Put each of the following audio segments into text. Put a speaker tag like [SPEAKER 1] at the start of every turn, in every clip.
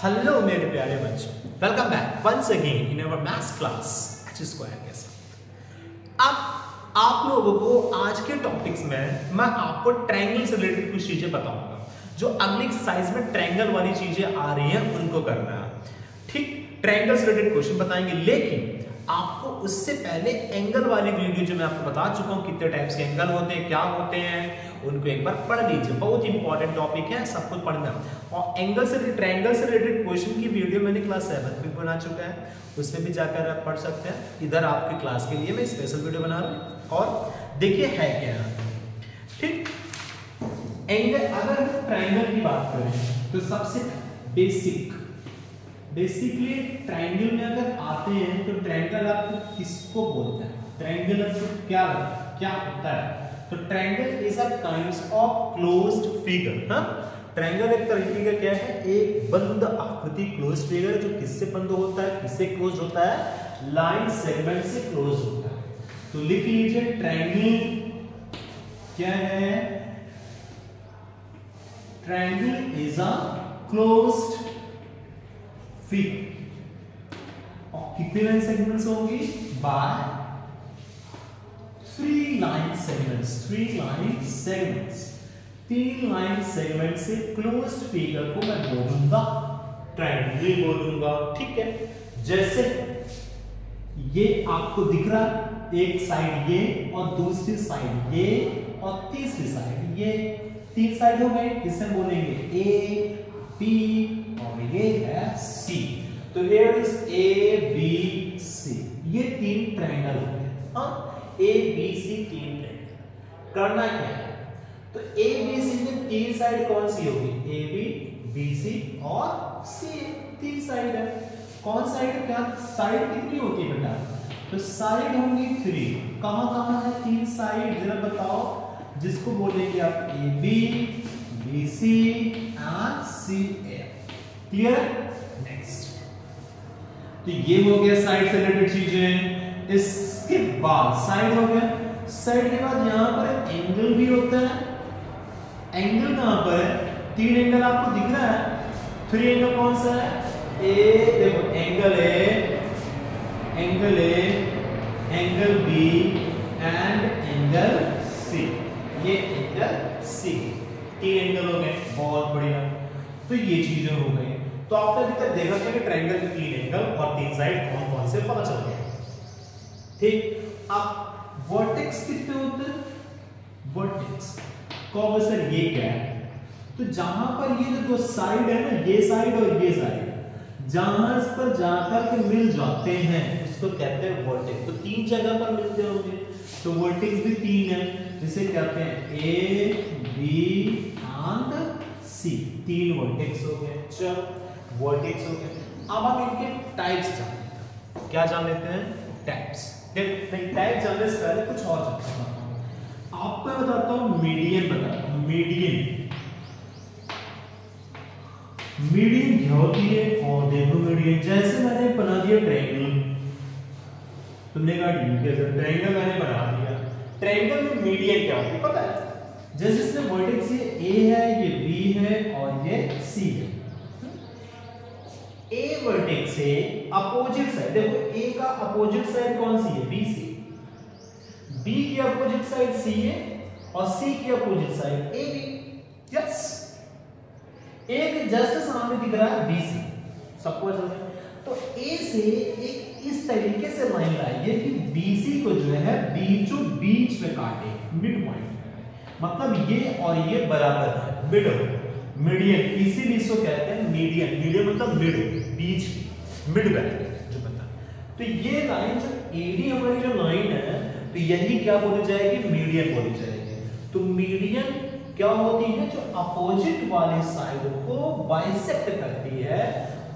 [SPEAKER 1] Hello मेरे प्यारे बच्चों, welcome back once again in our maths class h square के साथ। अब आप लोगों को आज के टॉपिक्स में मैं आपको ट्रायंगल से रिलेटेड कुछ चीजें बताऊंगा। जो अगली एक्सरसाइज में ट्रायंगल वाली चीजें आ रही हैं उनको करना है, ठीक। ट्रायंगल से रिलेटेड क्वेश्चन बताएंगे, लेकिन आपको उससे पहले एंगल वाली वीडियो जो मैं आपको बता चुका हूं कितने टाइप्स के एंगल होते हैं, क्या होते हैं, उनको एक बार पढ़ लीजिए। बहुत इंपॉर्टेंट टॉपिक है, सब कुछ पढ़ना। और एंगल से ट्रायंगल से रिलेटेड क्वेश्चन की वीडियो मैंने क्लास 7 में बना चुका है, उसमें भी जाकर आप पढ़ सकते हैं। इधर आपकी क्लास के लिए मैं स्पेशल वीडियो बना रहा हूं। और देखिए है क्या, ठीक। एंगल, अगर ट्रायंगल की बात करें तो सबसे बेसिकली ट्रायंगल में अगर आते हैं तो ट्रायंगल आपको किसको बोलते हैं, ट्रायंगल आपको क्या होता है। तो triangle is a kind of closed figure. हाँ, ट्रायंगल एक तरीके का क्या है, एक बंद आकृति क्लोज्ड फिगर जो किससे बंद होता है, किससे क्लोज होता है, लाइन सेगमेंट से क्लोज होता है। तो लिख लीजिए ट्रायंगल क्या है, triangle is a closed figure. और कितने लाइन सेगमेंट्स होंगी, by 3 line segments. 3 line segment से क्लोज्ड फिगर को मैं बोलूंगा ट्रायंगल बोलूंगा, ठीक है। जैसे ये आपको दिख रहा है, एक साइड ये और दूसरी साइड ये और तीसरी साइड ये, 3 साइड हो गए, इसे बोलेंगे ए बी और ये है सी। तो here is A B C, ये 3 ट्रायंगल हो गए। हाँ, ए बी सी 3 ट्रायंगल। करना क्या है, तो ए बी सी में 3 साइड कौन सी होगी, ए बी सी और सी, 3 साइड है। कौन साइड, क्या साइड कितनी होती है बेटा, तो साइड होंगी 3। कहां है 3 साइड, जरा बताओ, जिसको बोलेंगे आप A B C and C A. Clear, next. तो ये हो गया साइड से रिलेटेड चीजें। इसके बाद साइड हो गया, साइड के बाद यहां पर एंगल भी होता है। एंगल कहां पर है, 3 एंगल आपको दिख रहा है। 3 एंगल कौन सा है, ए, देखो angle A, angle B and angle C. ये एंगल सी, 3 एंगल हो गए, बहुत बढ़िया। तो ये चीजें हो गई। तो आपने अभी तक देखा कि ट्रायंगल के 3 एंगल और 3 साइड कौन कौन से पता चल गया, ठीक। अब वर्टेक्स कितने होते हैं, वर्टेक्स कौन सर, ये क्या है, तो जहां पर ये जो साइड है ना, ये साइड और ये साइड, जहां इस पर जाकर के मिल जाते हैं उसको कहते हैं वर्टेक्स। तो 3 जगह पर मिलते होंगे, तो वर्टेक्स भी 3 है, जिसे कहते हैं A B and C. 3 vertex हो गए। चलो, वर्टेक्स हो गए। अब आप इनके टाइप्स जान लेते हैं। क्या जान लेते हैं, टाइप्स। टाइप जानने से पहले कुछ और जानते हैं। आपको बताता हूं मीडियन, बताता हूं मीडियन क्या होती है। और देखो मीडियन, जैसे मैंने बना दिया ट्रायंगल, तुमने कहा ठीक है सर, ट्रायंगल मैंने बना दिया। ट्रायंगल में मीडियन क्या होती है पता है, जैसे इसमें वर्टेक्स ये ए है, ये बी है और ये सी है। ए वर्टेक्स से अपोजिट साइड, देखो ए का अपोजिट साइड कौन सी है, बी सी। बी की अपोजिट साइड सी है और सी की opposite side A B. Yes, A के जस्ट सामने दिख रहा है बी सी, सबको समझ। तो ए से एक इस तरीके से लाइन लाइए कि बी सी को जो है बीचों बीच में काटे, मिड पॉइंट, मतलब ये और ये बराबर है, मिड, मीडियन, इसीलिए इसको कहते हैं मीडियन। मीडियन मतलब मिड, बीच, मिड वैल्यू जो बता। तो ये लाइन जो एडी हमारी जो लाइन है, तो यही क्या बोली जाएगी, मीडियन बोली जाएगी। तो मीडियन क्या होती है, जो अपोजिट वाली साइड को बाइसेक्ट करती है,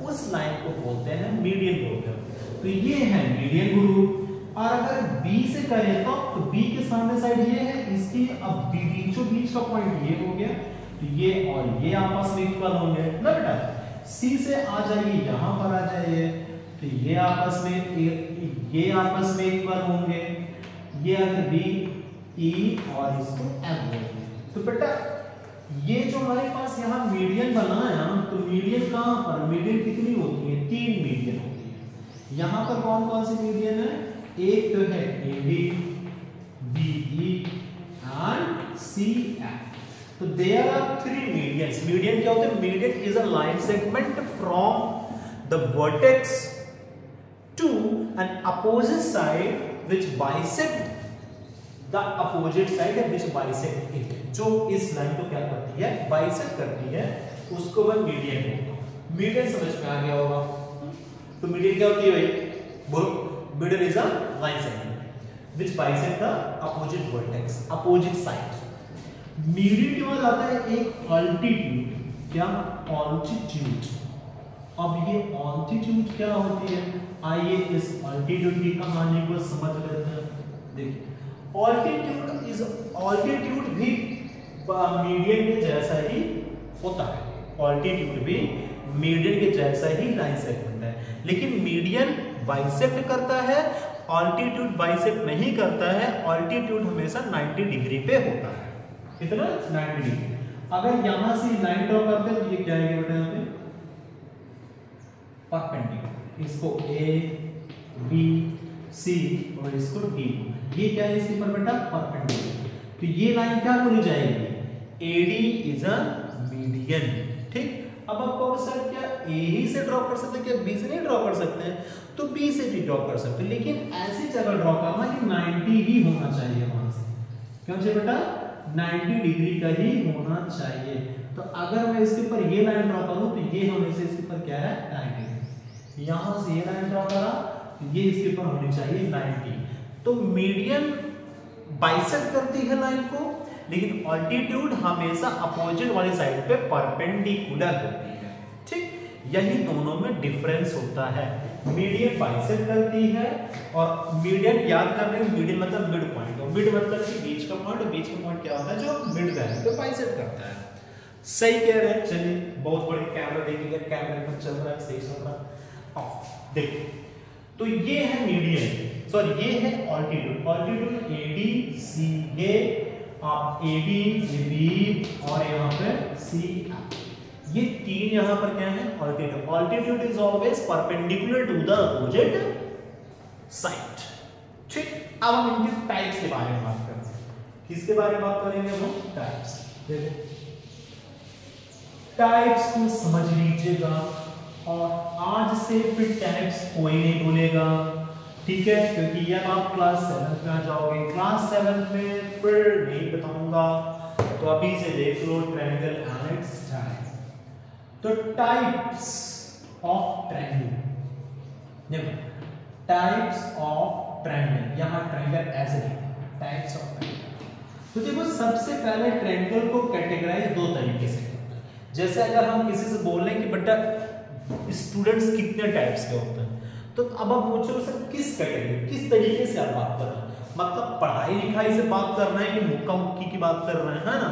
[SPEAKER 1] उस लाइन को बोलते हैं मीडियन बोलते हैं। तो ये है मीडियन ग्रुप। और अगर बी से करें तो बी के सामने साइड ये है, इसकी अब बीचों बीच का पॉइंट ये हो गया, तो ये और ये आपस में इक्वल होंगे ना बेटा। सी से आ जाइए, यहां पर आ जाइए, तो ये आपस में इक्वल होंगे। ये अगर बी ई और इसको एम होंगे, तो बेटा ये जो हमारे पास यहाँ मीडियन बना है, तो मीडियन कहाँ पर, मीडियन कितनी होती है, 3 मीडियन होती है। यहाँ पर कौन कौन सी मीडियन है, एक तो है AB, BE एंड CF। तो देयर आर 3 मीडियंस। मीडियन क्या होते हैं, median is a line segment from the vertex to an opposite side which bisect the opposite side which bisect it. जो इस लाइन को क्या करती है, बाइसेक्ट करती है, उसको वह मीडियन होगा। मीडियन समझ में आ गया होगा। तो मीडियन क्या होती है भाई, बोलो, median is a line segment which bisect the opposite vertex, opposite side. Median के बाद आता है एक अल्टीट्यूड, क्या, ऑल्टीट्यूड। अब ये ऑल्टीट्यूड क्या होती है, आइए इस ऑल्टीट्यूड की कहानी को समझ लेते हैं। देखिए, ऑल्टीट्यूड भी मीडियन के जैसा ही होता है। ऑल्टीट्यूड भी मीडियन के जैसा ही लाइन सेगमेंट है, लेकिन मीडियन बाइसेक्ट करता है, ऑल्टीट्यूड बाइसेक्ट नहीं करता है। ऑल्टीट्यूड हमेशा 90 डिग्री पे होता है। कितना, 90 डिग्री। अगर यहां से लाइन ड्रॉ करते हैं तो ये क्या है बेटा, यहाँ पे परपेंडिकुलर, इसको A B C और इसको D, ये क्या है इसके ऊपर बेटा, परपेंडिकुलर। तो ये लाइन क्या बोली जाएगी, AD इज अ मीडियन। ठीक, अब आप कहोगे सर क्या A ही से ड्रॉ कर सकते हैं, क्या B से नहीं ड्रॉ कर सकते हैं, तो B से भी ड्रॉ कर सकते हैं, लेकिन ऐसी जगह ड्रॉ करना कि 90 ही होना चाहिए वहां से। क्यों चाहिए बेटा, 90 डिग्री का ही होना चाहिए। तो अगर मैं इसके ऊपर ये लाइन ड्रॉ करूं तो ये हमेशा इसके ऊपर क्या है, 90। यहां से ये लाइन ड्रॉ करा, ये इसके ऊपर होनी चाहिए 90। तो मीडियन बाइसेक्ट करती है लाइन को, लेकिन ऑल्टीट्यूड हमेशा अपोजिट वाली साइड पे परपेंडिकुलर होती है। ठीक, यही दोनों में डिफरेंस होता है। मीडियन बाइसेक्ट करती है, और मीडियन याद कर रहे हैं, मीडियन मतलब मिड पॉइंट, और मिड मतलब कि बीच का पॉइंट, और बीच का पॉइंट क्या होता है, जो मिड वैल्यू पे बाइसेक्ट करता है। सही कह रहे हैं। चलिए, बहुत बड़े कैमरा देखिए, कैमरा पर चल रहा है, सही चल रहा है। देखो, तो ये है मीडियन, सॉरी ये है ऑल्टीट्यूड। ऑल्टीट्यूड AD CA, आप AD AB और यहाँ पे CF, ये तीन यहाँ पर क्या है, altitude. Altitude is always perpendicular to the opposite side. ठीक, अब हम इनके टाइप्स के बारे में बात करते हैं। किसके बारे में बात करेंगे हम, टाइप्स। देखो, टाइप्स को समझ लीजिएगा, और आज से फिर टाइप्स कोई नहीं भूलेगा, ठीक है, क्योंकि ये आप क्लास 7 में आ जाओगे। क्लास 7 में फिर नहीं बताऊंगा, तो अभी से देख लो ट्रायंगल एंड इट्स टाइप। तो टाइप्स ऑफ ट्रायंगल, देखो टाइप्स ऑफ ट्रायंगल, यहां ट्रायंगल ऐसे लिखा है, टाइप्स ऑफ ट्रायंगल। तो देखो, सबसे पहले ट्रायंगल को कैटेगराइज दो तरीके से करते हैं। जैसे अगर हम किसी से बोल रहे हैं कि बेटा स्टूडेंट्स कितने टाइप्स के होते हैं, तो अब आप पूछो सर किस कैटेगरी, किस तरीके से आप बात कर रहे हैं, मतलब पढ़ाई लिखाई से बात कर रहे हैं कि मुक्का मुक्की की बात कर रहे हैं, है ना।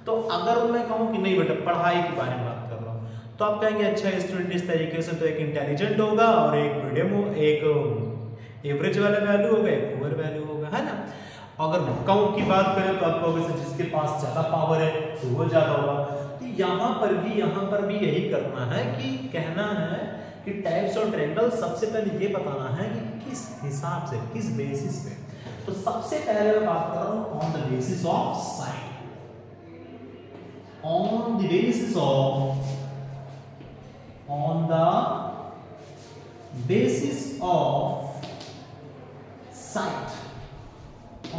[SPEAKER 1] तो अगर मैं कहूँ कि नहीं बेटा पढ़ाई के बारे में बात कर रहा हूँ, तो आप कहेंगे अच्छा स्टूडेंट इस तरीके से, तो एक इंटेलिजेंट होगा, और एक मीडियम, एक एवरेज वाला वैल्यू होगा, एक पुअर वैल्यू होगा, है ना। अगर मुक्का मुक्की की बात करें तो आप कहोगे सर जिसके पास ज्यादा पावर है तो वो ज्यादा होगा। तो यहाँ पर भी यही करना है कि कहना है कि टाइप्स ऑफ ट्रायंगल, सबसे पहले ये बताना है कि किस हिसाब से, किस बेसिस पे। तो सबसे पहले मैं बात कर रहा हूं on the basis of side, on the basis of side,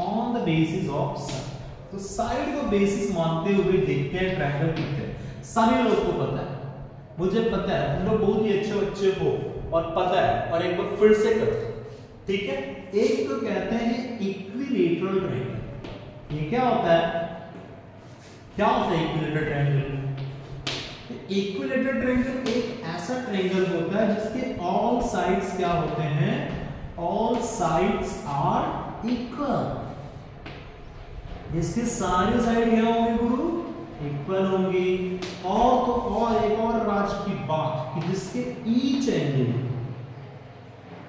[SPEAKER 1] on the basis of side. तो साइड को बेसिस मानते हुए देखते हैं ट्रायंगल कितने, सभी लोग को पता है, मुझे पता है, तुम लोग बहुत ही अच्छे बच्चे हो और पता है, और एक बार फिर से करो, ठीक है। एक तो कहते हैं इक्विलैटरल ट्रायंगल। ये क्या होता है, क्या होता है इक्विलैटरल ट्रायंगल? इक्विलैटरल ट्रायंगल एक ऐसा ट्रायंगल होता है जिसके ऑल साइड्स क्या होते हैं, ऑल साइड्स आर इक्वल। इसके सारे साइड क्या होंगे गुरु, इक्वल होंगी। और तो और एक और राज की बात कि जिसके ईच एंगल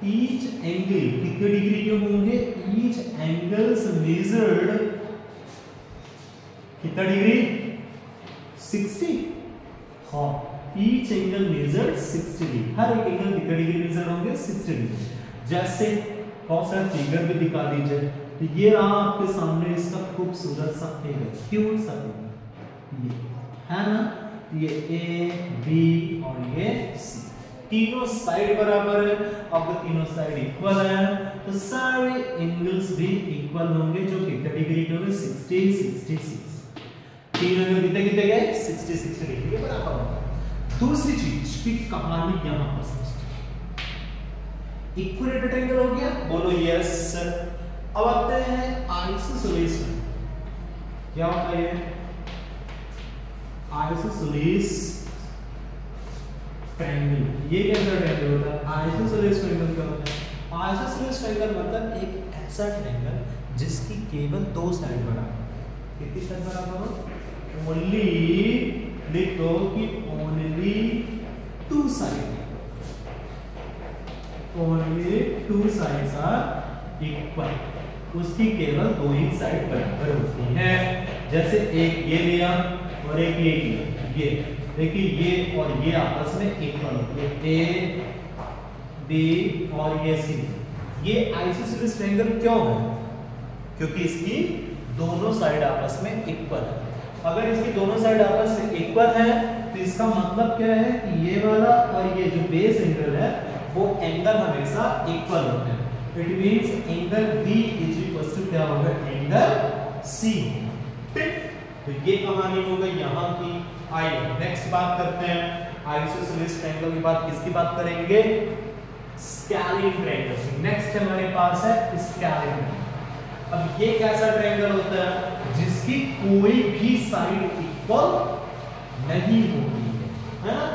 [SPEAKER 1] कितने डिग्री के होंगे, ईच एंगल्स मेजर्ड कितना डिग्री, 60। हाँ, ईच एंगल मेजर्ड 60 डिग्री, हर एक एंगल कितने डिग्री मेजर होंगे 60 डिग्री। जैसे कौन सा फिगर भी दिखा दीजिए, तो ये रहा आपके सामने इसका खूबसूरत सा फिगर, क्यूट सा फिगर, ये है ना, ये ए बी और ये सी, तीनों साइड बराबर है। अब तीनों साइड इक्वल है तो सारे एंगल्स भी इक्वल होंगे, जो कितने डिग्री के होंगे 60 66। तीन एंगल कितने कितने गए 60 60 डिग्री के बराबर होगा। दूसरी चीज की कहानी यहां पर समझते, इक्विलेटरल ट्रायंगल हो गया, बोलो यस। अब आते हैं आइसोसेलेस। क्या होता है आइसोसेलेस ट्रायंगल? ये कैसा ट्रायंगल होता है? आइसोसेलेस ट्रायंगल क्या होता है? आइसोसेलेस ट्रायंगल मतलब एक ऐसा ट्रायंगल जिसकी केवल दो साइड बराबर, कितनी साइड बराबर हो? ओनली, लिख दो कि only two side, only two sides are equal, उसकी केवल दो ही साइड बराबर होती है। जैसे एक ये लिया और एक ये लिया, ये देखिए ये और ये आपस में इक्वल होते हैं, ए बी और ये सी। ये आइसोसेलेस ट्रायंगल क्यों है? क्योंकि इसकी दोनों साइड आपस में इक्वल है। अगर इसकी दोनों साइड आपस में इक्वल है तो इसका मतलब क्या है कि ये वाला और ये जो बेस एंगल है वो एंगल हमेशा इक्वल होते हैं। It means angle B is equal to क्या होगा? Angle C. ठीक, तो ये कहानी हो गई यहाँ की। आइए नेक्स्ट बात करते हैं आइसोसेलेस ट्रायंगल की बात। किसकी बात करेंगे? Scalene triangle. नेक्स्ट हमारे पास है स्केलिन। अब ये कैसा ट्रायंगल होता है? जिसकी कोई भी साइड इक्वल नहीं होती है ना?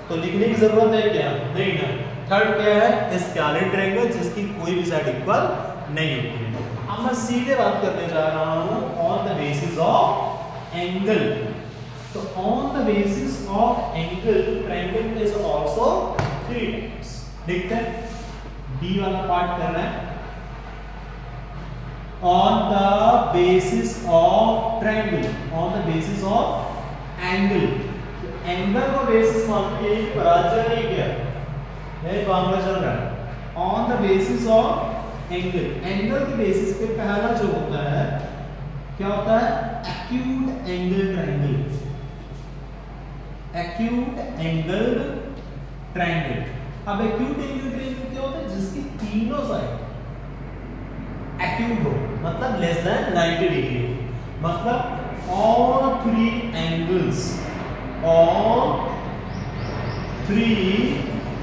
[SPEAKER 1] तो लिखने की जरूरत है क्या? नहीं ना। थर्ड क्या है? स्केलिन ट्रायंगल जिसकी कोई भी साइड इक्वल नहीं होती है। अब मैं सीधे बात करने जा रहा हूं on the basis of angle. तो on the basis of angle triangle is also three types. देखते हैं डी वाला पार्ट कर रहे हैं। On the basis of triangle, on the basis of angle. Angle को बेसिस मान के पराचर नहीं किया, ये मामला चल रहा है। On the basis of angle, angle के बेसिस पे पहला जो होता है क्या होता है? Acute angle triangle. Acute angle triangle. अब एक्यूट एंगल ट्रायंगल क्या होता है? जिसकी तीनों साइड एक्यूट हो, मतलब लेस देन 90 डिग्री, मतलब all three angles, all three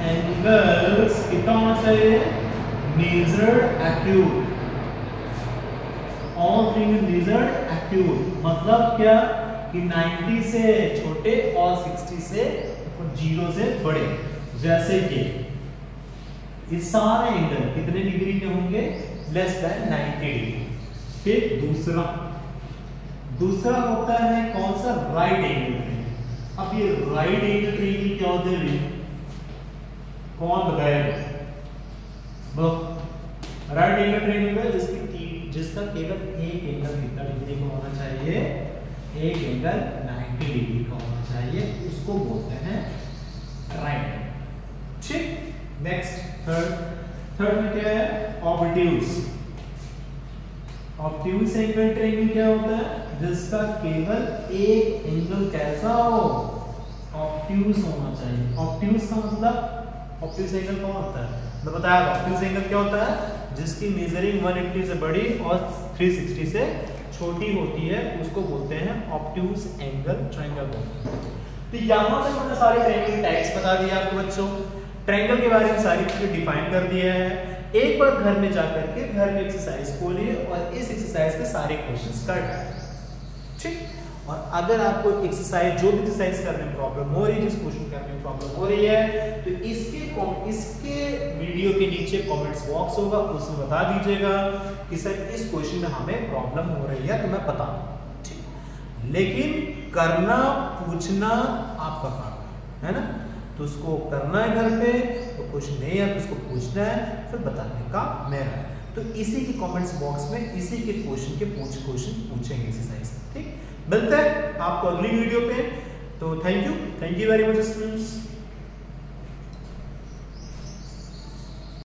[SPEAKER 1] angles कितना होना चाहिए? measured acute, all three measured acute, मतलब क्या कि 90 से छोटे और 60 से 0 से बड़े। जैसे कि इस सारे एंगल कितने डिग्री के होंगे? Less than 90 degree. फिर दूसरा होता है कौन सा? Right angle triangle. अब ये राइट एंगल ट्रायंगल क्या होता है? कौन बताएगा? राइट एंगल ट्रायंगल जिसका केवल एक एंगल कितना डिग्री का होना चाहिए? एक एंगल 90 डिग्री का होना चाहिए, उसको बोलते हैं राइट। ठीक, नेक्स्ट थर्ड में क्या है? ऑब्ट्यूज। ऑब्ट्यूज एंगल ट्रायंगल क्या होता है? जिसका केवल एक एंगल कैसा हो? ऑब्ट्यूज होना चाहिए। ऑब्ट्यूज का मतलब, ऑब्ट्यूज एंगल कौन होता है? मैं बताया ऑब्ट्यूज एंगल क्या होता है? जिसकी मेजरिंग 180 से बड़ी और 360 से छोटी होती है, उसको बोलते हैं ऑब्ट्यूज एंगल ट्रायंगल। तो यहां तक मैंने सारे ट्रायंगल टाइप्स बता दिए आपको बच्चों। ट्रायंगल के बारे में सारी चीजें डिफाइन कर दिया है। एक बार घर में जाकर के घर में एक्सरसाइज खोलिए और इस एक्सरसाइज के सारे क्वेश्चंस कर लें। ठीक, और अगर आपको एक्सरसाइज जो भी एक्सरसाइज करने में प्रॉब्लम हो रही है, जिस क्वेश्चन करने में प्रॉब्लम हो रही है, तो इसके वीडियो के नीचे कमेंट्स बॉक्स होगा, उसमें बता दीजिएगा कि सर इस क्वेश्चन में हमें प्रॉब्लम हो रही है, तो मैं बता दूं। ठीक, लेकिन करना पूछना आपका काम है ना? तो उसको करना है घर पे, तो क्वेश्चन नहीं है तो उसको पूछना है, फिर बताने का मेरा है। तो इसी के कमेंट्स बॉक्स में इसी के क्वेश्चन के क्वेश्चन पूछेंगे एक्सरसाइज। ठीक, मिलते हैं आपको अगली वीडियो पे। तो thank you very much students.